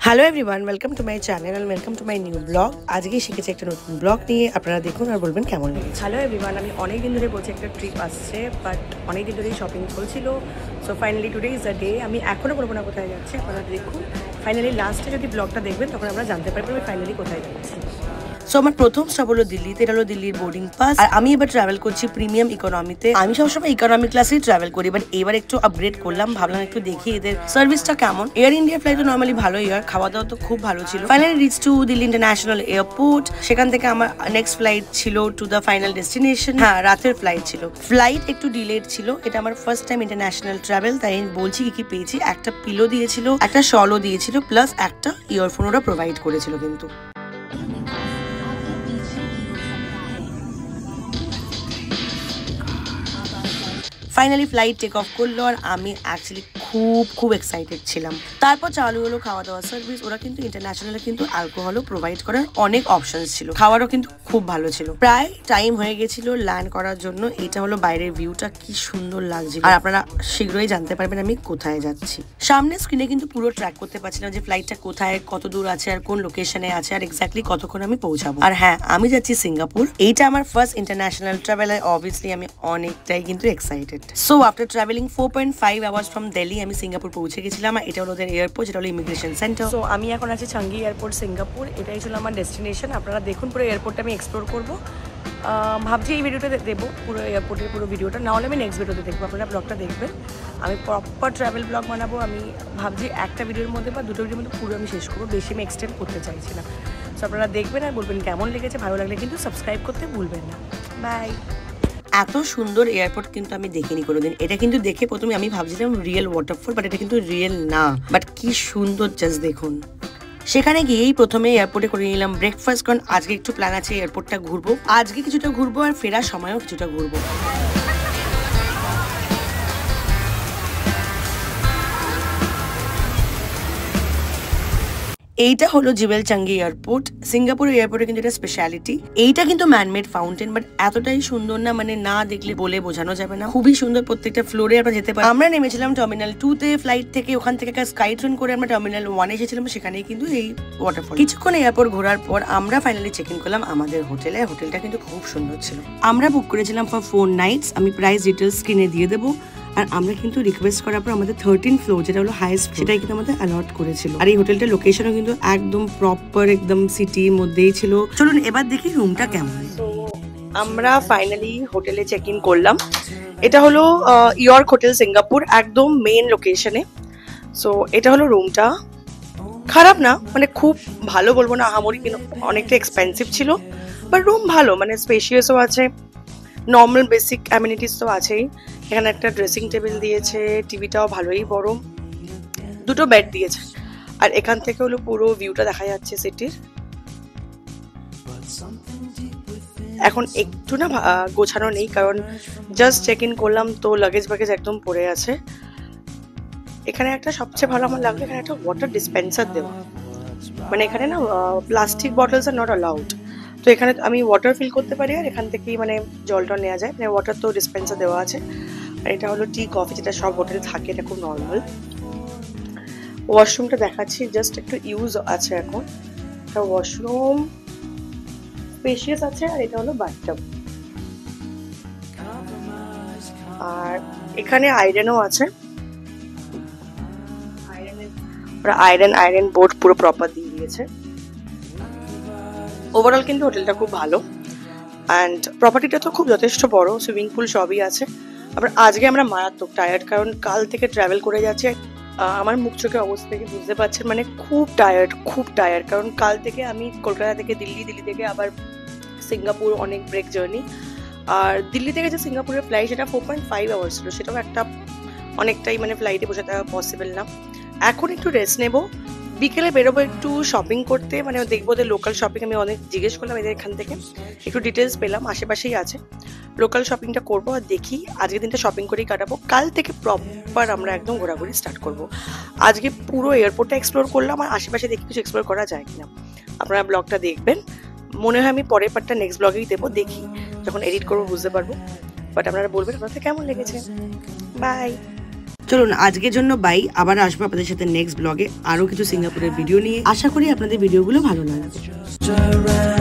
Hello everyone, welcome to my channel and welcome to my new blog. আজকে শিখেছি একটা নতুন ব্লগ নিয়ে, আপনারা দেখুন আর বলবেন কেমন লেগেছে। হ্যালো এভরিওয়ান, আমি অনেক দিন ধরে বলছি একটা ট্রিপ আসছে, বাট অনেক দিন ধরেই শপিং চলছিল। So finally today is the day. আমি এখনও বলবো না কোথায় যাচ্ছি, আপনারা দেখুন। ফাইনালি লাস্টে যদি ব্লগটা দেখবেন তখন আমরা জানতে পারবো আমি ফাইনালি কোথায় যাচ্ছি। সো আমার প্রথম স্টপ হলো দিল্লিতে, এটা হলো দিল্লির বোর্ডিং পাস। আর আমি এবার ট্রাভেল করছি প্রিমিয়াম ইকোনমিতে। আমি সবসময় ইকোনমি ক্লাসেই ট্রাভেল করি, বাট এবার একটু আপগ্রেড করলাম, ভাবলাম একটু দেখি এদের সার্ভিসটা কেমন। এয়ার ইন্ডিয়া ফ্লাইট তো নর্মালি ভালোই হয়, খাওয়া দাওয়া তো খুব ভালো ছিল। Finally rich two Delhi international airport. সেখান থেকে আমার নেক্সট ফ্লাইট ছিল টু দ্য ফাইনাল ডেস্টিনেশন। হ্যাঁ, রাতের ফ্লাইট ছিল। ফ্লাইট একটু ডিলেড ছিল, এটা আমার ফার্স্ট টাইম ইন্টারন্যাশনাল ট্রাভেল, তাই বলছি কি কি পেয়েছি। একটা পিলো দিয়েছিল, একটা শলও দিয়েছিল, প্লাস একটা ইয়ারফোনও প্রোভাইড করেছিল। কিন্তু ফাইনালি ফ্লাইট টেক অফ করলো, আর আমি অ্যাকচুয়ালি খুব এক্সাইটেড ছিলাম। তারপর চালু হলো খাওয়া দাওয়া সার্ভিস। ওরা কিন্তু ইন্টারন্যাশনালে কিন্তু অ্যালকোহলও প্রোভাইড করার অনেক অপশনস ছিল, খাওয়ারও কিন্তু খুব ভালো ছিল। প্রায় টাইম হয়ে গেছিল ল্যান্ড করার জন্য। এটা হলো বাইরের ভিউটা, কি সুন্দর লাগছিল। আর আপনারা শীঘ্রই জানতে পারবেন আমি কোথায় যাচ্ছি। সামনে স্ক্রিনে কিন্তু পুরো ট্র্যাক করতে পারছিলাম যে ফ্লাইটটা কোথায়, কত দূর আছে, আর কোন লোকেশনে আছে, আর এক্স্যাক্টলি কতক্ষণ আমি পৌঁছাবো। আর হ্যাঁ, আমি যাচ্ছি সিঙ্গাপুর। এইটা আমার ফার্স্ট ইন্টারন্যাশনাল ট্রাভেল, অবভিয়াসলি আমি অনেকটাই কিন্তু excited. So after travelling 4.5 hours from Delhi, আমি সিঙ্গাপুর পৌঁছে গেছিলাম। এটা হলো ওদের এয়ারপোর্ট, যেটা হলো ইমিগ্রেশন সেন্টার। সো আমি এখন আছি চাঙ্গি এয়ারপোর্ট, সিঙ্গাপুর। এটাই ছিল আমার ডেস্টিনেশন। আপনারা দেখুন, পুরো এয়ারপোর্টটা আমি এক্সপ্লোর করবো। ভাবছি এই ভিডিওটা দেবো, পুরো এয়ারপোর্টের পুরো ভিডিওটা, না হলে আমি নেক্সট ভিডিওতে দেখবো। আপনারা ব্লগটা দেখবেন, আমি প্রপার ট্রাভেল ব্লগ বানাবো। আমি ভাবছি একটা ভিডিওর মধ্যে বা দুটো ভিডিওর মধ্যে পুরো আমি শেষ করবো, বেশি আমি এক্সটেন্ড করতে চাইছি না। সো আপনারা দেখবেন আর বলবেন কেমন লেগেছে। ভালো লাগলে কিন্তু সাবস্ক্রাইব করতে ভুলবেন না। বাই। এত সুন্দর এয়ারপোর্ট কিন্তু আমি দেখিনি কোনোদিন। এটা কিন্তু দেখে প্রথমে আমি ভাবছিলাম রিয়েল ওয়াটারফল, বাট এটা কিন্তু রিয়েল না। বাট কি সুন্দর, জাস্ট দেখুন। সেখানে গিয়েই প্রথমে এয়ারপোর্টে করে নিলাম ব্রেকফাস্ট, কারণ আজকে একটু প্ল্যান আছে এয়ারপোর্টটা ঘুরবো। আজকে কিছুটা ঘুরবো আর ফেরার সময়ও কিছুটা ঘুরবো। এইটা হলো জিবেল চাঙ্গি এয়ারপোর্ট। সিঙ্গাপুর এয়ারপোর্টে কিন্তু এটা স্পেশালিটি। এইটা কিন্তু ম্যানমেড ফাউন্টেন, বাট এতটাই সুন্দর না, মানে না দেখলে বলে বোঝানো যাবে না। খুবই সুন্দর, প্রত্যেকটা ফ্লোরে আমরা যেতে পারি। আমরা নেমেছিলাম টার্মিনাল 2 তে ফ্লাইট থেকে, ওখান থেকে একটা স্কাই ট্রেন করে আমরা টার্মিনাল 1 এসেছিলাম। সেখানেই কিন্তু এই ওয়াটারফল। কিছুক্ষণ এয়ারপোর্ট ঘোরার পর আমরা ফাইনালি চেক ইন করলাম আমাদের হোটেলে। হোটেলটা কিন্তু খুব সুন্দর ছিল। আমরা বুক করেছিলাম ফর 4 নাইটস। আমি প্রাইস ডিটেলস স্ক্রিনে দিয়ে দেবো। আর আমরা কিন্তু রিকোয়েস্ট করার পর আমাদের 13 ফ্লোর, যেটা হলো হাইয়েস্ট, সেটাই কিন্তু আমাদের অ্যালট করেছিল। আর এই হোটেলটার লোকেশনও কিন্তু একদম প্রপার, একদম সিটির মধ্যেই ছিল। চলুন এবার দেখি রুমটা কেমন। তো আমরা ফাইনালি হোটেলে চেক ইন করলাম। এটা হলো ইয়র্ক হোটেল সিঙ্গাপুর, একদম মেইন লোকেশনে। সো এটা হলো রুমটা। খারাপ না, মানে খুব ভালো বলবো না, আহামরি, কিন্তু অনেকটা এক্সপেন্সিভ ছিল। বাট রুম ভালো, মানে স্পেশিয়াসও আছে, নর্মাল বেসিক অ্যামিনিটিস তো আছেই। এখানে একটা ড্রেসিং টেবিল দিয়েছে, টিভিটাও ভালোই বড়, দুটো বেড দিয়েছে। আর এখান থেকে হলো পুরো ভিউটা দেখা যাচ্ছে সিটির। এখন একটু না গোছানো নেই, কারণ জাস্ট চেক ইন করলাম তো লাগেজ বাগেজ একদম পড়ে আছে। এখানে একটা সবচেয়ে ভালো আমার লাগলো, এখানে একটা ওয়াটার ডিসপেন্সার দেওয়া। মানে এখানে না plastic bottles are not allowed. তো এখানে আমি ওয়াটার ফিল করতে পারি, আর এখান থেকেই মানে জলটা নেওয়া যায়। মানে ওয়াটার তো ডিসপেন্সার দেওয়া আছে। আর এটা হলো টি কফি, যেটা সব হোটেলে থাকে, এটা খুব নর্মাল। ওয়াশরুমটা দেখাচ্ছি, জাস্ট একটু ইউজ আছে এখন। এটা ওয়াশরুম স্পেশিয়াস আছে, আর এটা হলো বাথটাব। আর এখানে আয়রনও আছে। আয়রন বোর্ড পুরো প্রপার দিয়ে দিয়েছে। ওভারঅল কিন্তু হোটেলটা খুব ভালো, অ্যান্ড প্রপার্টিটা তো খুব যথেষ্ট বড়, সুইমিং পুল সবই আছে। আবার আজকে আমরা মারাত্মক টায়ার্ড, কারণ কাল থেকে ট্রাভেল করে যাচ্ছে। আমার মুখ চোখের অবস্থা থেকে বুঝতে পারছেন, মানে খুব টায়ার্ড। কারণ কাল থেকে আমি কলকাতা থেকে দিল্লি থেকে আবার সিঙ্গাপুর, অনেক ব্রেক জার্নি। আর দিল্লি থেকে যে সিঙ্গাপুরের ফ্লাইট, সেটা 4.5 আওয়ার্স ছিল। সেটাও একটা অনেকটাই, মানে ফ্লাইটে বসে থাকা পসিবল না। এখন একটু রেস্ট নেবো, বিকেলে বেরোবো একটু শপিং করতে, মানে দেখবো ওদের লোকাল শপিং। আমি অনেক জিজ্ঞেস করলাম এদের এখান থেকে, একটু ডিটেলস পেলাম, আশেপাশেই আছে। লোকাল শপিংটা করবো, আর দেখি আজকের দিনটা শপিং করেই কাটাবো। কাল থেকে প্রপার আমরা একদম ঘোরাঘুরি স্টার্ট করবো। আজকে পুরো এয়ারপোর্টটা এক্সপ্লোর করলাম, আর আশেপাশে দেখি কিছু এক্সপ্লোর করা যায় কিনা। আপনারা ব্লগটা দেখবেন, মনে হয় আমি পরের পার্টটা নেক্সট ব্লগেই দেবো। দেখি যখন এডিট করবো বুঝতে পারবো। বাট আপনারা বলবেন আপনাদের কেমন লেগেছে। বাই। চলুন আজকের জন্য বাই, আবার আসবো আপনাদের সাথে নেক্সট ব্লগে আরো কিছু সিঙ্গাপুরের ভিডিও নিয়ে। আশা করি আপনাদের ভিডিওগুলো ভালো লাগবে।